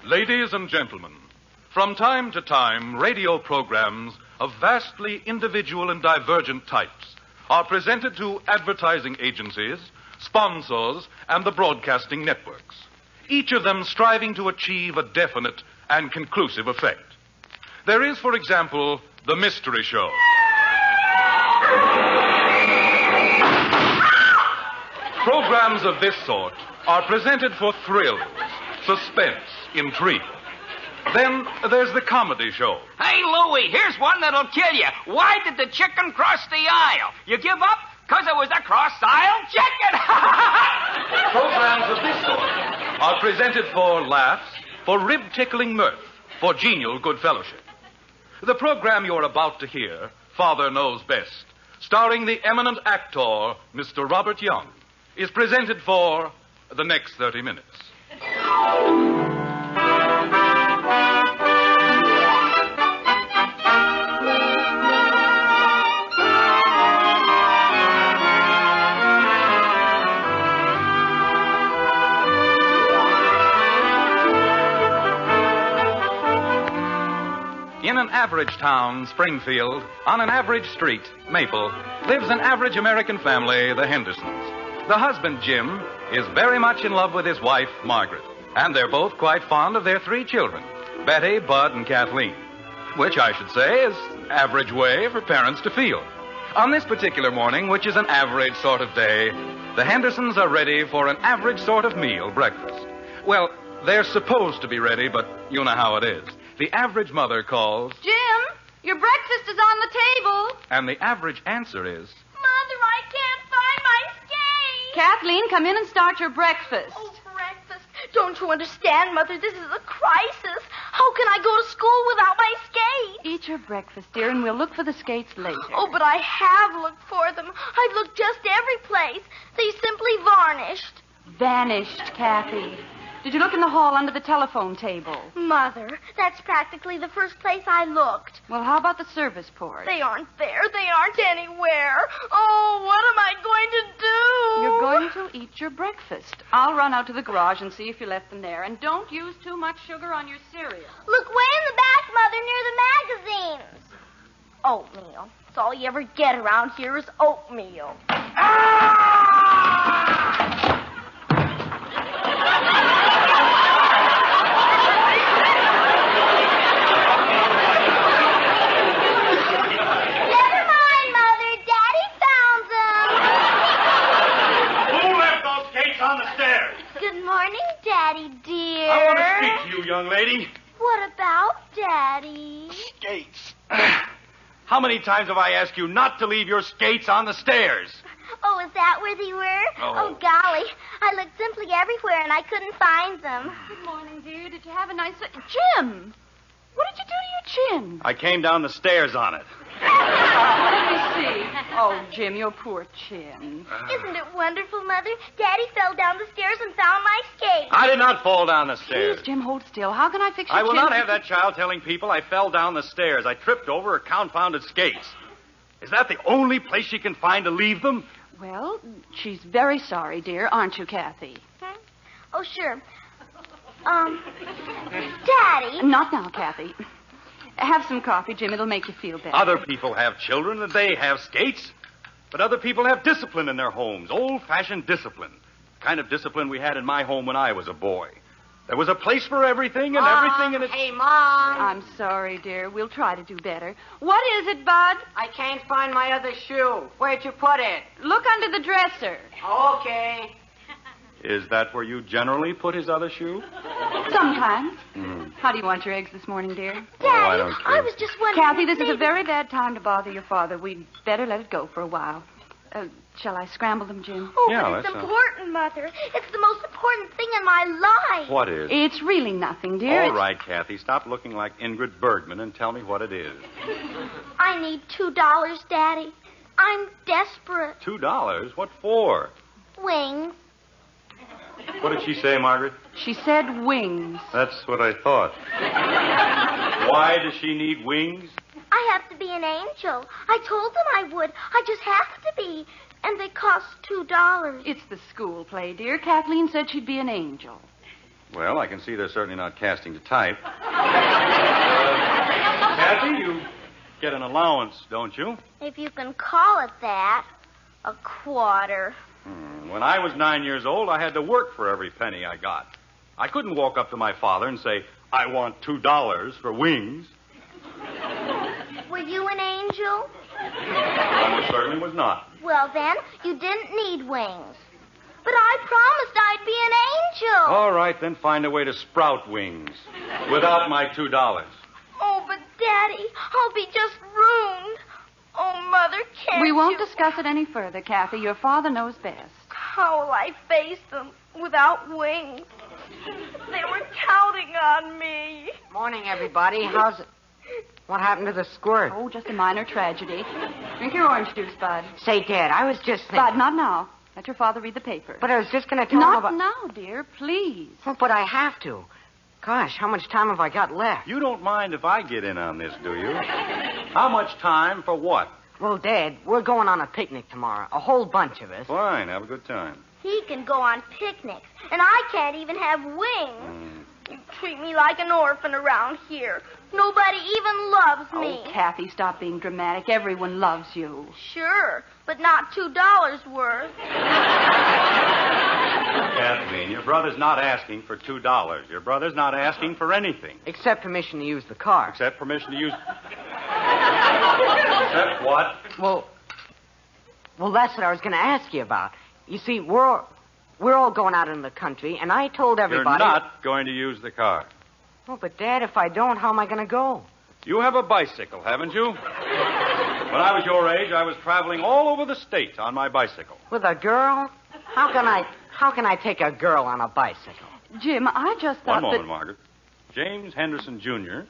Ladies and gentlemen, from time to time, radio programs of vastly individual and divergent types are presented to advertising agencies, sponsors, and the broadcasting networks, each of them striving to achieve a definite and conclusive effect. There is, for example, the Mystery Show. Programs of this sort are presented for thrills, suspense, intrigue. Then there's the Comedy Show. Hey, Louie, here's one that'll kill you. Why did the chicken cross the aisle? You give up? 'Cause it was a cross-aisle chicken. Programs of this sort are presented for laughs, for rib-tickling mirth, for genial good fellowship. The program you're about to hear, Father Knows Best, starring the eminent actor, Mr. Robert Young, is presented for the next 30 minutes. In an average town, Springfield, on an average street, Maple, lives an average American family, the Hendersons. The husband, Jim, is very much in love with his wife, Margaret, and they're both quite fond of their 3 children, Betty, Bud, and Kathleen, which I should say is average way for parents to feel. On this particular morning, which is an average sort of day, the Hendersons are ready for an average sort of meal, breakfast. Well, they're supposed to be ready, but you know how it is. The average mother calls, Jim, your breakfast is on the table. and the average answer is, Mother, I can't find my skate. Kathleen, come in and start your breakfast. Oh, breakfast. Don't you understand, Mother? This is a crisis. How can I go to school without my skates? Eat your breakfast, dear, and we'll look for the skates later. Oh, but I have looked for them. I've looked just every place. They simply varnished. Vanished, Kathy. Did you look in the hall under the telephone table? Mother, that's practically the first place I looked. Well, how about the service port? They aren't there. They aren't anywhere. Oh, what am I going to do? You're going to eat your breakfast. I'll run out to the garage and see if you left them there. And don't use too much sugar on your cereal. Look way in the back, Mother, near the magazines. Oatmeal. That's all you ever get around here is oatmeal. Daddy, dear. I want to speak to you, young lady. What about, Daddy? Skates. How many times have I asked you not to leave your skates on the stairs? Oh, is that where they were? Oh, golly. I looked simply everywhere, and I couldn't find them. Good morning, dear. Did you have a nice... Jim! What did you do to your chin? I came down the stairs on it. Let me see. Oh, Jim, your poor chin. Isn't it wonderful, Mother? Daddy fell down the stairs and found my skates. I did not fall down the stairs. Please, Jim, hold still. How can I fix your I will chin? not have that child telling people I fell down the stairs. I tripped over her confounded skates. Is that the only place she can find to leave them? Well, she's very sorry, dear, aren't you, Kathy? Oh, sure. Daddy. Not now, Kathy. Have some coffee, Jim. It'll make you feel better. Other people have children and they have skates. But other people have discipline in their homes, old-fashioned discipline. The kind of discipline we had in my home when I was a boy. There was a place for everything and everything in its... Hey, Mom. I'm sorry, dear. We'll try to do better. What is it, Bud? I can't find my other shoe. Where'd you put it? Look under the dresser. Okay. Is that where you generally put his other shoe? Sometimes. How do you want your eggs this morning, dear? Daddy, I don't care. I was just wondering... Kathy, this is a very bad time to bother your father. We'd better let it go for a while. Shall I scramble them, Jim? Oh, Yeah, but it's that's important, Mother. It's the most important thing in my life. What is? It's really nothing, dear. All right, Kathy, stop looking like Ingrid Bergman and tell me what it is. I need $2, Daddy. I'm desperate. $2? What for? Wings. What did she say, Margaret? She said wings. That's what I thought. Why does she need wings? I have to be an angel. I told them I would. I just have to be. And they cost $2. It's the school play, dear. Kathleen said she'd be an angel. Well, I can see they're certainly not casting to type. Kathy, you get an allowance, don't you? If you can call it that. A quarter. When I was 9 years old, I had to work for every penny I got. I couldn't walk up to my father and say, I want $2 for wings. Were you an angel? I most certainly was not. Well, then, you didn't need wings. But I promised I'd be an angel. All right, then find a way to sprout wings without my $2. Oh, but, Daddy, I'll be just ruined. Oh, Mother, can't We won't you... discuss it any further, Kathy. Your father knows best. How will I face them without wings? They were counting on me. Morning, everybody. How's it? What happened to the squirt? Oh, just a minor tragedy. Drink your orange juice, Bud. Say, Dad, I was just thinking... Bud, not now. Let your father read the paper. But I was just going to tell him Not about... now, dear, please. Oh, but I have to. Gosh, how much time have I got left? You don't mind if I get in on this, do you? How much time for what? Well, Dad, we're going on a picnic tomorrow. A whole bunch of us. Fine, have a good time. He can go on picnics, and I can't even have wings. You treat me like an orphan around here. Nobody even loves me. Oh, Kathy, stop being dramatic. Everyone loves you. Sure, but not $2 worth. Kathleen, your brother's not asking for $2. Your brother's not asking for anything. Except permission to use the car. Except permission to use... Except what? Well, that's what I was going to ask you about. You see, we're all going out in the country, and I told everybody... You're not going to use the car. Oh, but, Dad, if I don't, how am I going to go? You have a bicycle, haven't you? When I was your age, I was traveling all over the state on my bicycle. With a girl? How can I take a girl on a bicycle? Jim, I just thought One moment, that... Margaret. James Henderson, Jr.,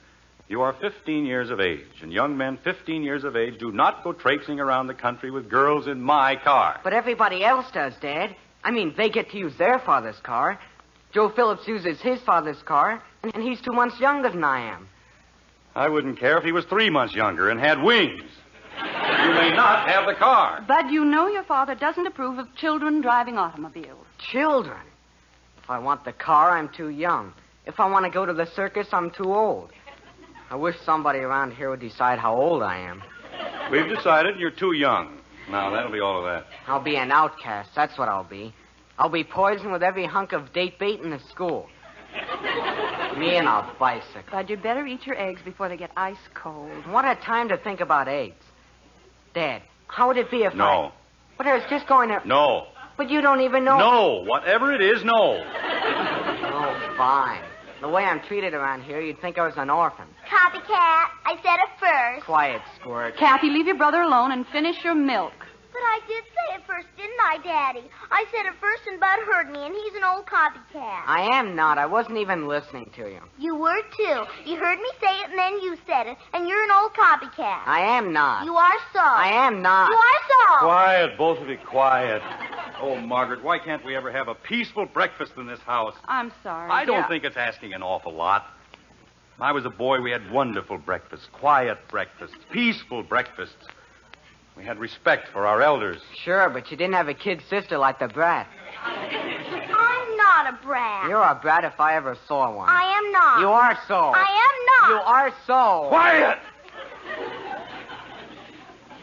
you are 15 years of age, and young men 15 years of age do not go traipsing around the country with girls in my car. But everybody else does, Dad. I mean, they get to use their father's car. Joe Phillips uses his father's car, and he's 2 months younger than I am. I wouldn't care if he was 3 months younger and had wings. You may not have the car. But you know your father doesn't approve of children driving automobiles. Children? If I want the car, I'm too young. If I want to go to the circus, I'm too old. I wish somebody around here would decide how old I am. We've decided you're too young. Now, that'll be all of that. I'll be an outcast. That's what I'll be. I'll be poisoned with every hunk of date bait in the school. Me and a bicycle. But you'd better eat your eggs before they get ice cold. What a time to think about eggs. Dad, how would it be if No. But I was just going to... No. But you don't even know... No. Whatever it is, no. Oh, fine. The way I'm treated around here, you'd think I was an orphan. Copycat, I said it first. Quiet, Squirt. Kathy, leave your brother alone and finish your milk. But I did say it first, didn't I, Daddy? I said it first and Bud heard me, and he's an old copycat. I am not. I wasn't even listening to you. You were, too. You heard me say it, and then you said it, and you're an old copycat. I am not. You are so. I am not. You are so. Quiet, both of you, quiet. Oh, Margaret, why can't we ever have a peaceful breakfast in this house? I'm sorry. I don't Yeah. think it's asking an awful lot. When I was a boy, we had wonderful breakfasts, quiet breakfasts, peaceful breakfasts. We had respect for our elders. Sure, but you didn't have a kid sister like the brat. I'm not a brat. You're a brat if I ever saw one. I am not. You are so. I am not. You are so. Quiet!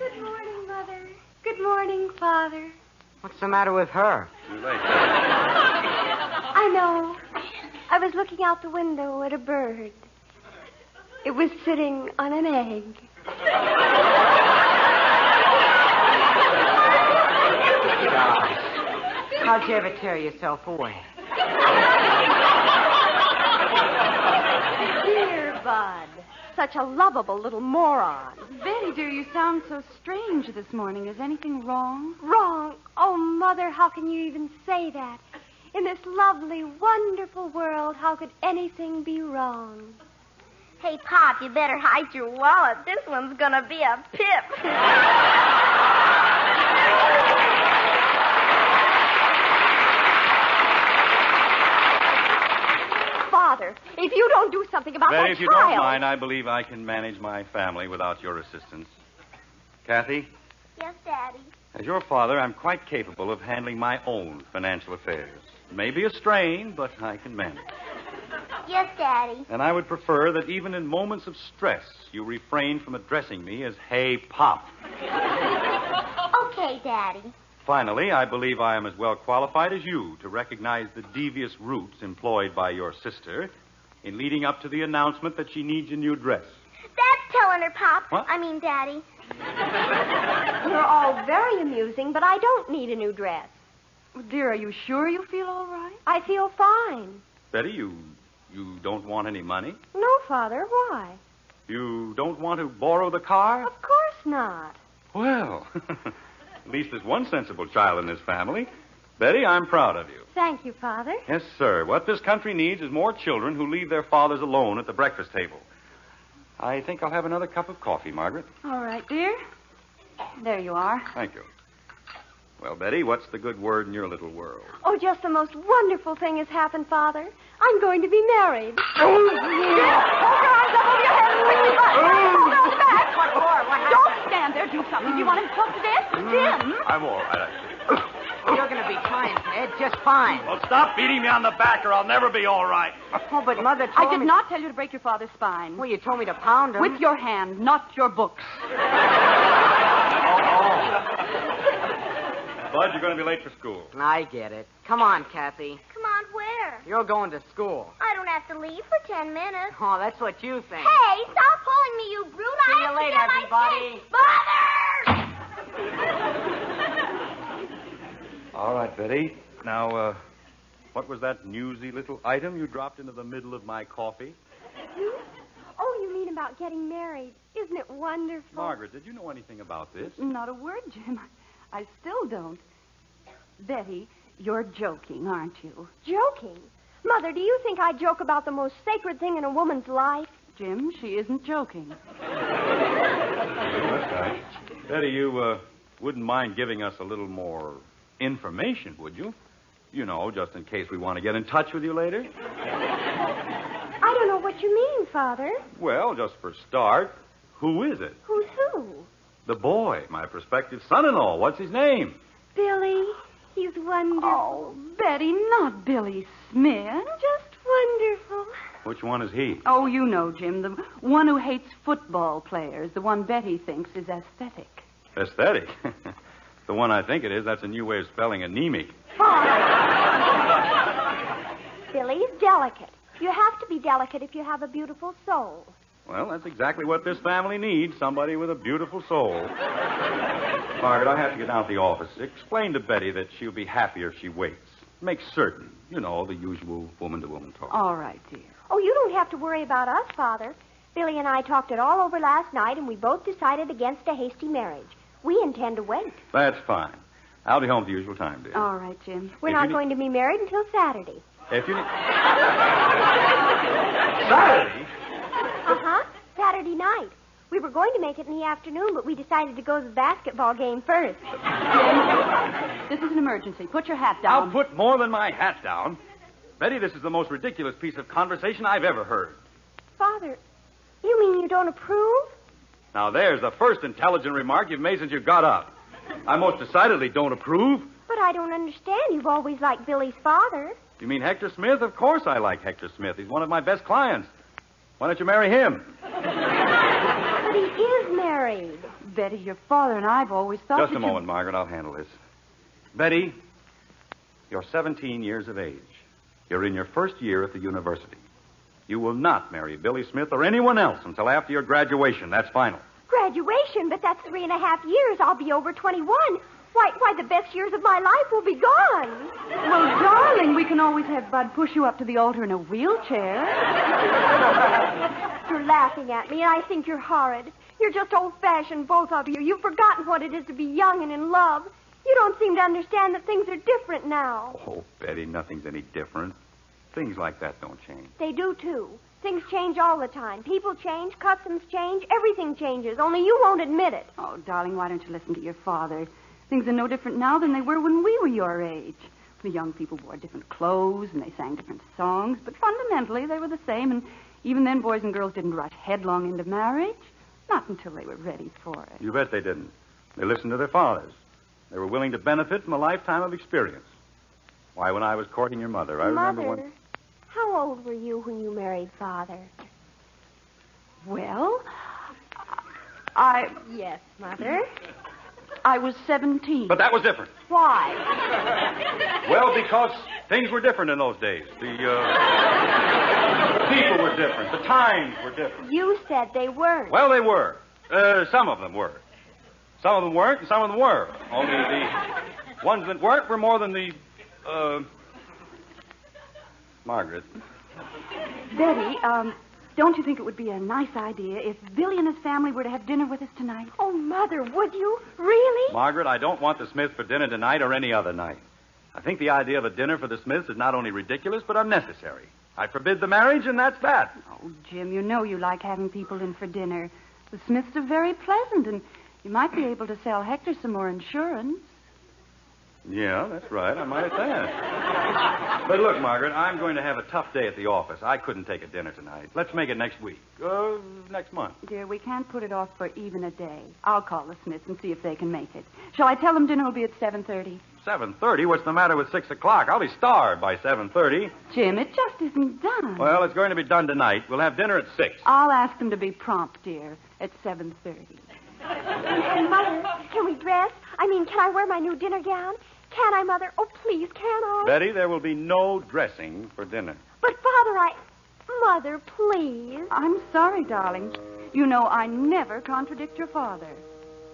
Good morning, Mother. Good morning, Father. What's the matter with her? Too late. I know. I was looking out the window at a bird. It was sitting on an egg. Gosh. How'd you ever tear yourself away? Dear Bud. Such a lovable little moron. Betty, dear, you sound so strange this morning. Is anything wrong? Wrong. Oh, Mother, how can you even say that? In this lovely, wonderful world, how could anything be wrong? Hey, Pop, you better hide your wallet. This one's gonna be a pip. Father, if you don't do something about Betty, that if you child... don't mind, I believe I can manage my family without your assistance. Kathy, Yes, Daddy. as your father, I'm quite capable of handling my own financial affairs. may be a strain, but I can manage. Yes, Daddy. And I would prefer that even in moments of stress, you refrain from addressing me as Hey Pop. Okay, Daddy. Finally, I believe I am as well qualified as you to recognize the devious routes employed by your sister in leading up to the announcement that she needs a new dress. That's telling her, Pop. What? I mean, Daddy. You're all very amusing, but I don't need a new dress. Dear, are you sure you feel all right? I feel fine. Betty, you don't want any money? No, Father, why? You don't want to borrow the car? Of course not. Well, at least there's one sensible child in this family. Betty, I'm proud of you. Thank you, Father. Yes, sir. What this country needs is more children who leave their fathers alone at the breakfast table. I think I'll have another cup of coffee, Margaret. All right, dear. There you are. Thank you. Well, Betty, what's the good word in your little world? Oh, just the most wonderful thing has happened, Father. I'm going to be married. Hold your arms up over your head quickly, Bud. Hold on the back. What for? What happened? Don't stand there. Do something. Do you want him to talk to this? Jim? I'm all right, You're going to be fine, Ted. Just fine. Well, stop beating me on the back or I'll never be all right. Oh, but Mother told I did me... not tell you to break your father's spine. Well, you told me to pound him. With your hand, not your books. Bud, you're going to be late for school. I get it. Come on, Kathy. Come on, where? You're going to school. I don't have to leave for 10 minutes. Oh, that's what you think. Hey, stop pulling me, you brute. See I you have to later, get my everybody. Mother! All right, Betty. Now, what was that newsy little item you dropped into the middle of my coffee? Oh, you mean about getting married. Isn't it wonderful? Margaret, did you know anything about this? Not a word, Jim. I still don't. Betty, you're joking, aren't you? Joking? Mother, do you think I joke about the most sacred thing in a woman's life? Jim, she isn't joking. That's right. Betty, you wouldn't mind giving us a little more information, would you? You know, just in case we want to get in touch with you later. I don't know what you mean, Father. Well, just for start, who is it? Who's who? The boy, my prospective son-in-law. What's his name? Billy. He's wonderful. Oh, Betty, not Billy Smith. Just wonderful. Which one is he? Oh, you know, Jim, the one who hates football players, the one Betty thinks is aesthetic. Aesthetic. The one I think it is, that's a new way of spelling anemic. Billy's delicate. You have to be delicate if you have a beautiful soul. Well, that's exactly what this family needs, somebody with a beautiful soul. Margaret, I have to get down to the office. Explain to Betty that she'll be happier if she waits. Make certain, you know, the usual woman-to-woman talk. All right, dear. Oh, you don't have to worry about us, Father. Billy and I talked it all over last night, and we both decided against a hasty marriage. We intend to wait. That's fine. I'll be home at the usual time, dear. All right, Jim. We're not going to be married until Saturday. If you need... Saturday? Uh-huh. Saturday night. We were going to make it in the afternoon, but we decided to go to the basketball game first. This is an emergency. Put your hat down. I'll put more than my hat down. Betty, this is the most ridiculous piece of conversation I've ever heard. Father, you mean you don't approve? Now, there's the first intelligent remark you've made since you got up. I most decidedly don't approve. But I don't understand. You've always liked Billy's father. You mean Hector Smith? Of course I like Hector Smith. He's one of my best clients. Why don't you marry him? But he is married. Betty, your father and I've always thought Just that a moment, Margaret. I'll handle this. Betty, you're 17 years of age. You're in your first year at the university. You will not marry Billy Smith or anyone else until after your graduation. That's final. Graduation? But that's 3.5 years. I'll be over 21. Why, the best years of my life will be gone. Well, darling, we can always have Bud push you up to the altar in a wheelchair. You're laughing at me, and I think you're horrid. You're just old-fashioned, both of you. You've forgotten what it is to be young and in love. You don't seem to understand that things are different now. Oh, Betty, nothing's any different. Things like that don't change. They do, too. Things change all the time. People change, customs change, everything changes, only you won't admit it. Oh, darling, why don't you listen to your father? Things are no different now than they were when we were your age. The young people wore different clothes and they sang different songs, but fundamentally they were the same, and even then boys and girls didn't rush headlong into marriage. Not until they were ready for it. You bet they didn't. They listened to their fathers. They were willing to benefit from a lifetime of experience. Why, when I was courting your mother, I remember Mother, when... how old were you when you married Father? Well, Yes, Mother. I was 17. But that was different. Why? Well, because things were different in those days. The people were different. The times were different. You said they weren't. Well, they were. Some of them were. Some of them weren't, and some of them were. Only the ones that weren't were more than the, Margaret. Betty, don't you think it would be a nice idea if Billy and his family were to have dinner with us tonight? Oh, Mother, would you? Really? Margaret, I don't want the Smiths for dinner tonight or any other night. I think the idea of a dinner for the Smiths is not only ridiculous, but unnecessary. I forbid the marriage, and that's that. Oh, Jim, you know you like having people in for dinner. The Smiths are very pleasant, and you might be able to sell Hector some more insurance. Yeah, that's right. I might have that. But look, Margaret, I'm going to have a tough day at the office. I couldn't take a dinner tonight. Let's make it next week. Next month. Dear, we can't put it off for even a day. I'll call the Smiths and see if they can make it. Shall I tell them dinner will be at 7:30? 7:30? What's the matter with 6 o'clock? I'll be starved by 7:30. Jim, it just isn't done. Well, it's going to be done tonight. We'll have dinner at 6. I'll ask them to be prompt, dear, at 7:30. And Mother, can we dress? Can I wear my new dinner gown? Can I, Mother? Oh, please, can I? Betty, there will be no dressing for dinner. But, Father, Mother, please. I'm sorry, darling. You know I never contradict your father.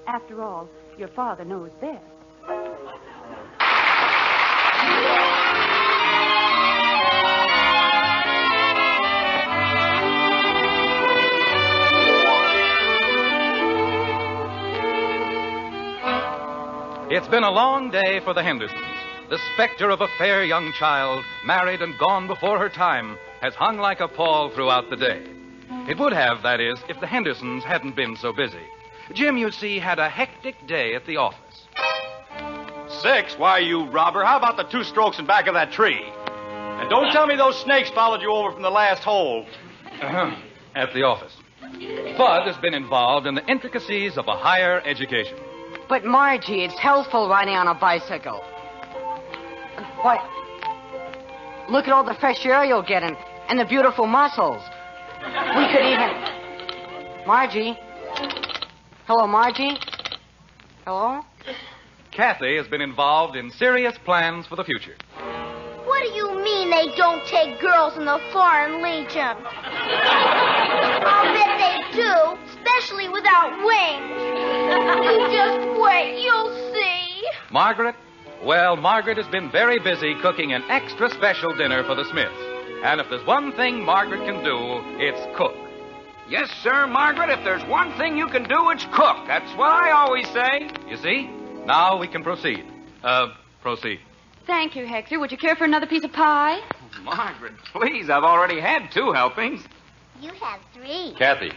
After all, your father knows best. It's been a long day for the Hendersons. The specter of a fair young child, married and gone before her time, has hung like a pall throughout the day. It would have, that is, if the Hendersons hadn't been so busy. Jim, you see, had a hectic day at the office. 6? Why, you robber. How about the 2 strokes in back of that tree? And don't tell me those snakes followed you over from the last hole. At the office. Bud has been involved in the intricacies of a higher education. But, Margie, it's healthful riding on a bicycle. Why, look at all the fresh air you'll get and the beautiful muscles. We could even... Margie? Hello, Margie? Hello? Kathy has been involved in serious plans for the future. What do you mean they don't take girls in the Foreign Legion? I'll bet they do, especially without wings. You just wait, you'll see. Margaret? Well, Margaret has been very busy cooking an extra special dinner for the Smiths. And if there's one thing Margaret can do, it's cook. Yes, sir, Margaret. If there's one thing you can do, it's cook. That's what I always say. You see? Now we can proceed. Proceed. Thank you, Hector. Would you care for another piece of pie? Margaret, please. I've already had 2 helpings. You have 3. Kathy.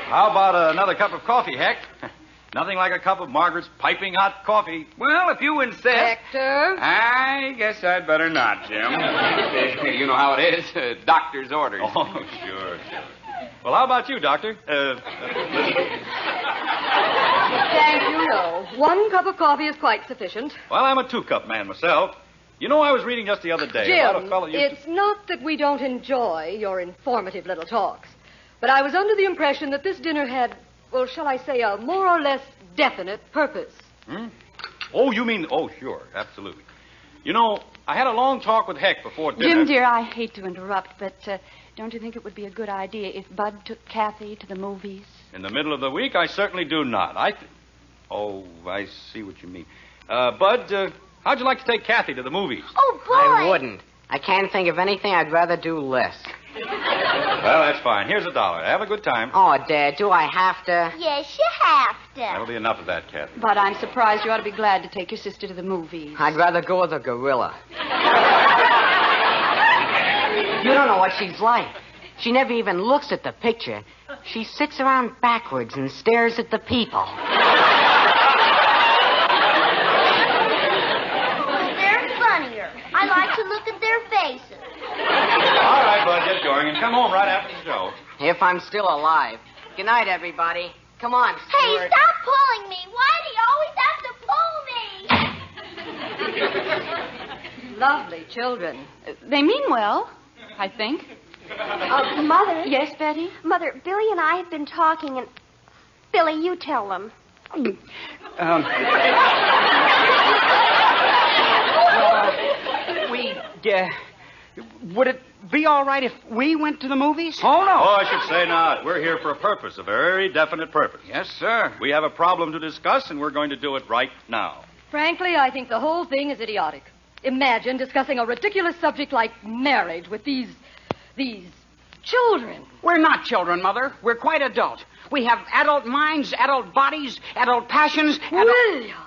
How about another cup of coffee, Heck? Nothing like a cup of Margaret's piping hot coffee. Well, if you insist. Hector? I guess I'd better not, Jim. You know how it is. Doctor's orders. Oh, sure. Well, how about you, Doctor? Thank you, no. 1 cup of coffee is quite sufficient. Well, I'm a 2-cup man myself. You know, I was reading just the other day Jim, about a fellow it's not that we don't enjoy your informative little talks, but I was under the impression that this dinner had, well, shall I say, a more or less definite purpose. Oh, you mean... Oh, sure, absolutely. You know, I had a long talk with Heck before dinner. Jim, dear, I hate to interrupt, but don't you think it would be a good idea if Bud took Kathy to the movies? In the middle of the week, I certainly do not. Oh, I see what you mean. Bud, how'd you like to take Kathy to the movies? Oh, boy. I wouldn't. I can't think of anything I'd rather do less. Well, that's fine. Here's $1. Have a good time. Oh, Dad, do I have to? Yes, you have to. That'll be enough of that, Kathy. But I'm surprised. You ought to be glad to take your sister to the movies. I'd rather go with a gorilla. You don't know what she's like. She never even looks at the picture. She sits around backwards and stares at the people. They're funnier. I like to look at their faces. All right, Bud, get going and come home right after the show. If I'm still alive. Good night, everybody. Come on, Hey, Stuart. stop pulling me. Why do you always have to Lovely children. They mean well, I think. Mother. Yes, Betty? Mother, Billy and I have been talking, and... Billy, you tell them. Would it be all right if we went to the movies? Oh, no. Oh, I should say not. We're here for a purpose, a very definite purpose. Yes, sir. We have a problem to discuss, and we're going to do it right now. Frankly, I think the whole thing is idiotic. Imagine discussing a ridiculous subject like marriage with these children. We're not children, Mother. We're quite adult. We have adult minds, adult bodies, adult passions. William!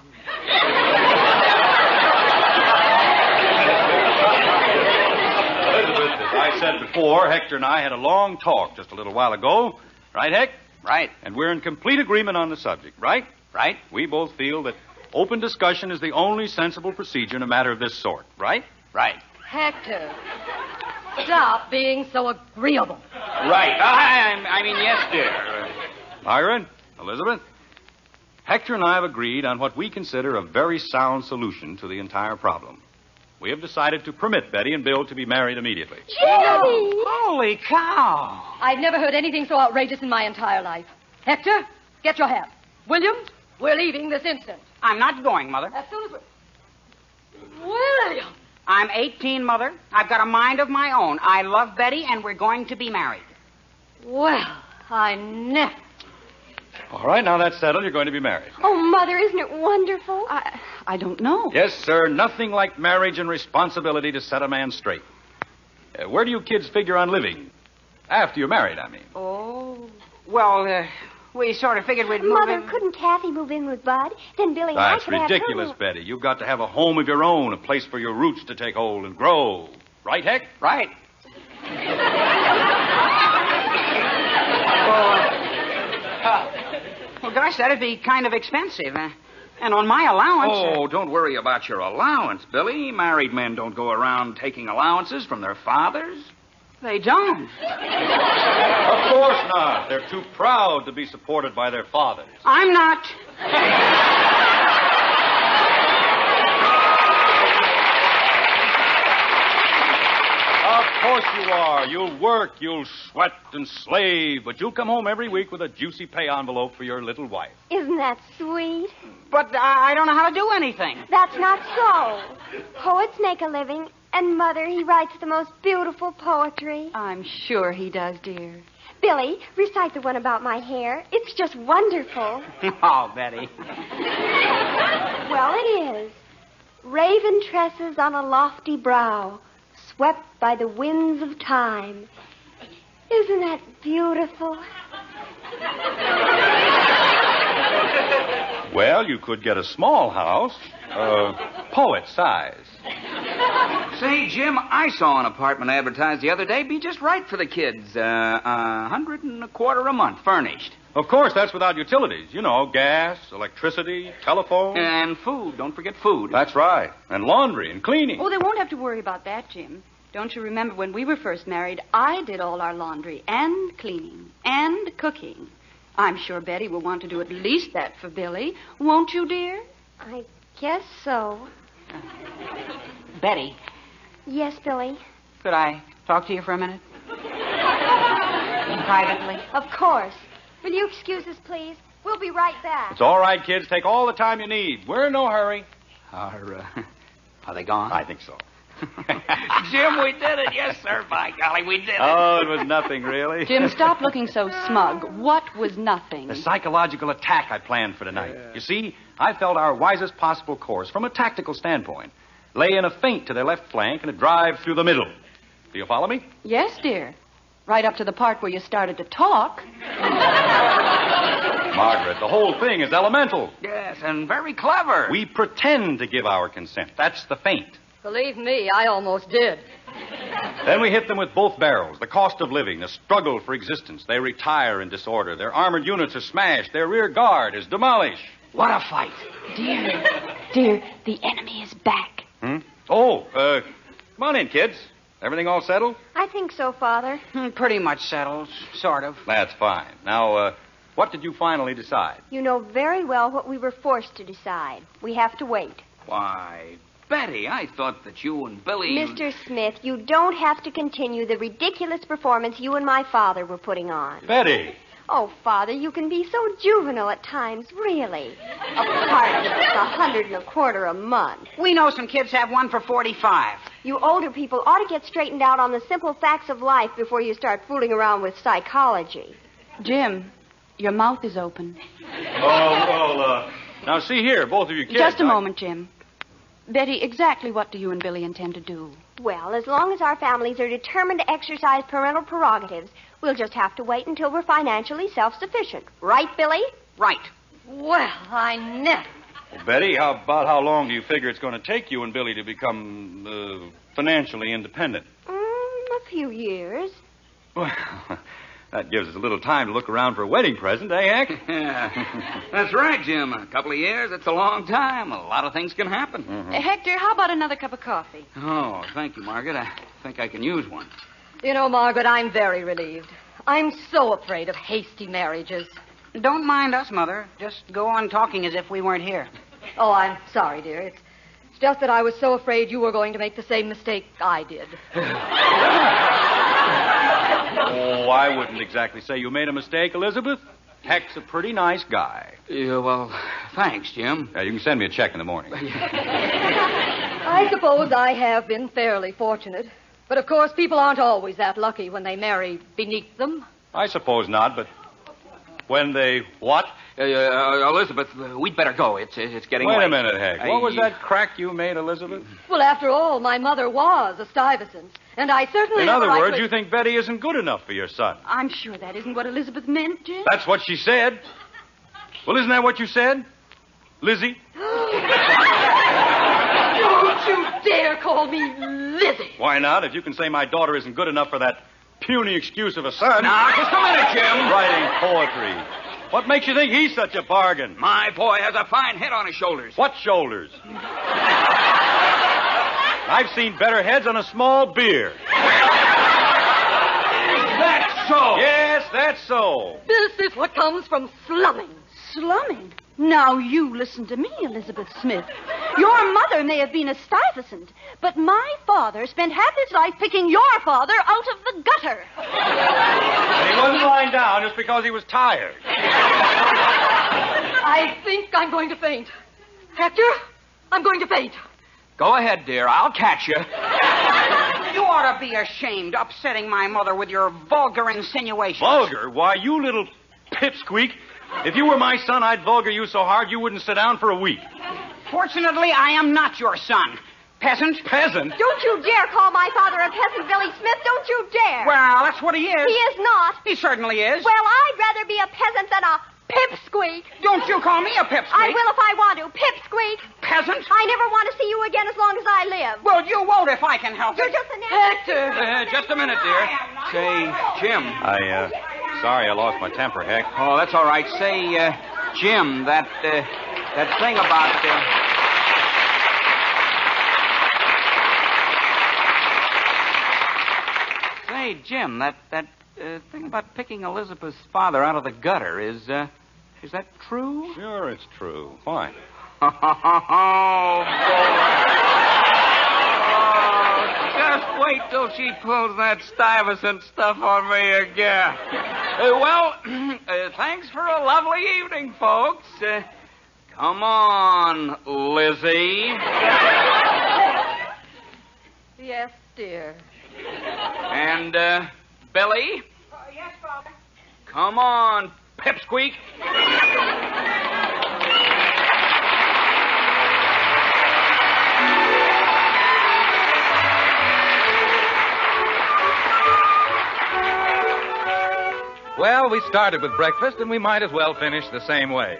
Elizabeth, as I said before, Hector and I had a long talk just a little while ago. Right, Heck? Right. And we're in complete agreement on the subject, right? Right. We both feel that open discussion is the only sensible procedure in a matter of this sort, right? Right. Hector, stop being so agreeable. Right. I mean, yes, dear. Margaret, Elizabeth, Hector and I have agreed on what we consider a very sound solution to the entire problem. We have decided to permit Betty and Bill to be married immediately. Holy cow. I've never heard anything so outrageous in my entire life. Hector, get your hat. William, we're leaving this instant. I'm not going, Mother. As soon as William! I'm 18, Mother. I've got a mind of my own. I love Betty, and we're going to be married. Well, I never... All right, now that's settled. You're going to be married. Oh, Mother, isn't it wonderful? I don't know. Yes, sir. Nothing like marriage and responsibility to set a man straight. Where do you kids figure on living? After you're married, I mean. Oh. Well, we sort of figured we'd move Mother, in. couldn't Kathy move in with Bud? Then Billy and That's I could ridiculous, have her Betty. You've got to have a home of your own, a place for your roots to take hold and grow. Right, Heck? Right. Well, gosh, that'd be kind of expensive. And on my allowance... Oh, don't worry about your allowance, Billy. Married men don't go around taking allowances from their fathers. They don't. Of course not. They're too proud to be supported by their fathers. I'm not. Of course you are. You'll work, you'll sweat and slave, but you'll come home every week with a juicy pay envelope for your little wife. Isn't that sweet? But I don't know how to do anything. That's not so. Poets make a living, and Mother, he writes the most beautiful poetry. I'm sure he does, dear. Billy, recite the one about my hair. It's just wonderful. Oh, Betty. Well, it is. Raven tresses on a lofty brow, swept by the winds of time. Isn't that beautiful? Well, you could get a small house, poet size. Say, Jim, I saw an apartment advertised the other day. Be just right for the kids. $125 a month, furnished. Of course, that's without utilities. You know, gas, electricity, telephone. And food. Don't forget food. That's right. And laundry and cleaning. Oh, they won't have to worry about that, Jim. Don't you remember when we were first married, I did all our laundry and cleaning and cooking. I'm sure Betty will want to do at least that for Billy. Won't you, dear? I guess so. Betty, Yes, Billy. could I talk to you for a minute? Privately? Of course. Will you excuse us, please? We'll be right back. It's all right, kids. Take all the time you need. We're in no hurry. Are they gone? I think so. Jim, we did it. Yes, sir. By golly, we did it. Oh, it was nothing, really. Jim, stop looking so smug. What was nothing? The psychological attack I planned for tonight. You see, I felt our wisest possible course from a tactical standpoint lay in a feint to their left flank and a drive through the middle. Do you follow me? Yes, dear. Right up to the part where you started to talk. Margaret, the whole thing is elemental. Yes, and very clever. We pretend to give our consent. That's the feint. Believe me, I almost did. Then we hit them with both barrels. The cost of living, the struggle for existence. They retire in disorder. Their armored units are smashed. Their rear guard is demolished. What a fight. Dear, the enemy is back. Oh, come on in, kids. Everything all settled? I think so, Father. Pretty much settled, sort of. That's fine. Now, what did you finally decide? You know very well what we were forced to decide. We have to wait. Why, Betty, I thought that you and Billy... Mr. Smith, you don't have to continue the ridiculous performance you and my father were putting on. Betty! Oh, Father, you can be so juvenile at times, really. Apart from $125 a month. We know some kids have one for 45. You older people ought to get straightened out on the simple facts of life before you start fooling around with psychology. Jim, your mouth is open. Oh, well, now see here, both of you kids. Just a moment, Jim. Betty, exactly what do you and Billy intend to do? Well, as long as our families are determined to exercise parental prerogatives, we'll just have to wait until we're financially self-sufficient. Right, Billy? Right. Well, I never. Well, Betty, how long do you figure it's going to take you and Billy to become financially independent? A few years. Well, that gives us a little time to look around for a wedding present, eh, Hank? Yeah. That's right, Jim. A couple of years, that's a long time. A lot of things can happen. Mm-hmm. Hector, how about another cup of coffee? Oh, thank you, Margaret. I think I can use one. You know, Margaret, I'm very relieved. I'm so afraid of hasty marriages. Don't mind us, Mother. Just go on talking as if we weren't here. Oh, I'm sorry, dear. It's just that I was so afraid you were going to make the same mistake I did. Oh, I wouldn't exactly say you made a mistake, Elizabeth. Heck's a pretty nice guy. Yeah, well, thanks, Jim. You can send me a check in the morning. I suppose I have been fairly fortunate. But, of course, people aren't always that lucky when they marry beneath them. I suppose not, but when they what? Elizabeth, we'd better go. It's getting late. Wait a minute, Heck. What was that crack you made, Elizabeth? Well, after all, my mother was a Stuyvesant, and I certainly... In other words, you think Betty isn't good enough for your son. I'm sure that isn't what Elizabeth meant, Jim. That's what she said. Well, isn't that what you said, Lizzie? Don't you dare call me Lizzie. Why not? If you can say my daughter isn't good enough for that puny excuse of a son... Now, just a minute, Jim. Writing poetry. What makes you think he's such a bargain? My boy has a fine head on his shoulders. What shoulders? I've seen better heads on a small beer. That's so. Yes, that's so. This is what comes from slumming. Slumming? Now, you listen to me, Elizabeth Smith. Your mother may have been a Stuyvesant, but my father spent half his life picking your father out of the gutter. And he wasn't lying down just because he was tired. I think I'm going to faint. Hector, I'm going to faint. Go ahead, dear. I'll catch you. You ought to be ashamed, upsetting my mother with your vulgar insinuations. Vulgar? Why, you little pipsqueak. If you were my son, I'd vulgar you so hard you wouldn't sit down for a week. Fortunately, I am not your son. Peasant. Peasant? Don't you dare call my father a peasant, Billy Smith. Don't you dare. Well, that's what he is. He is not. He certainly is. Well, I'd rather be a peasant than a pipsqueak. Don't you call me a pipsqueak. I will if I want to. Pipsqueak. Peasant. I never want to see you again as long as I live. Well, you won't if I can help You're it. just an Hector. Just a minute, dear. Say, Jim. Sorry I lost my temper, Heck. Oh, that's all right. Say, Jim, that thing about... Say, Jim, that thing about picking Elizabeth's father out of the gutter, is that true? Sure, it's true. Why? Oh, just wait till she pulls that Stuyvesant stuff on me again. Thanks for a lovely evening, folks. Come on, Lizzie. Yes, dear. And, Billy? Yes, Father. Come on, Pipsqueak. Well, we started with breakfast, and we might as well finish the same way.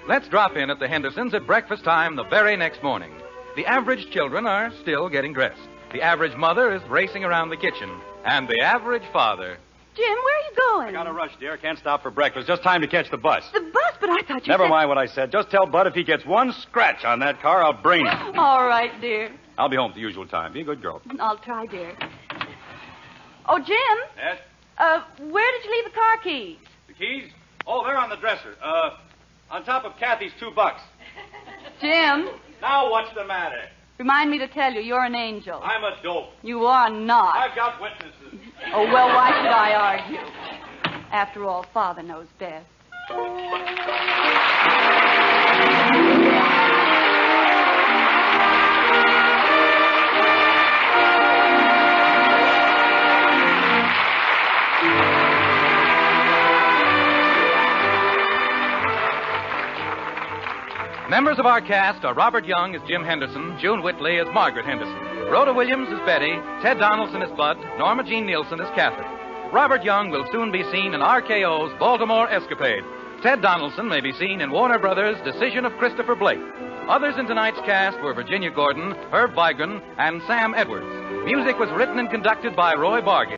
Let's drop in at the Hendersons at breakfast time the very next morning. The average children are still getting dressed. The average mother is racing around the kitchen. And the average father... Jim, where are you going? I got to rush, dear. Can't stop for breakfast. Just time to catch the bus. The bus? But I thought you Never said... mind what I said. Just tell Bud if he gets one scratch on that car, I'll brain him. All right, dear. I'll be home at the usual time. Be a good girl. I'll try, dear. Oh, Jim. Yes? Where did you leave the car keys? The keys? Oh, they're on the dresser. On top of Kathy's $2. Jim. Now what's the matter? Remind me to tell you, you're an angel. I'm a dope. You are not. I've got witnesses. Oh, well, why should I argue? After all, Father knows best. Members of our cast are Robert Young as Jim Henderson, June Whitley as Margaret Henderson, Rhoda Williams as Betty, Ted Donaldson as Bud, Norma Jean Nielsen as Kathy. Robert Young will soon be seen in RKO's Baltimore Escapade. Ted Donaldson may be seen in Warner Brothers' Decision of Christopher Blake. Others in tonight's cast were Virginia Gordon, Herb Vigran, and Sam Edwards. Music was written and conducted by Roy Bargate.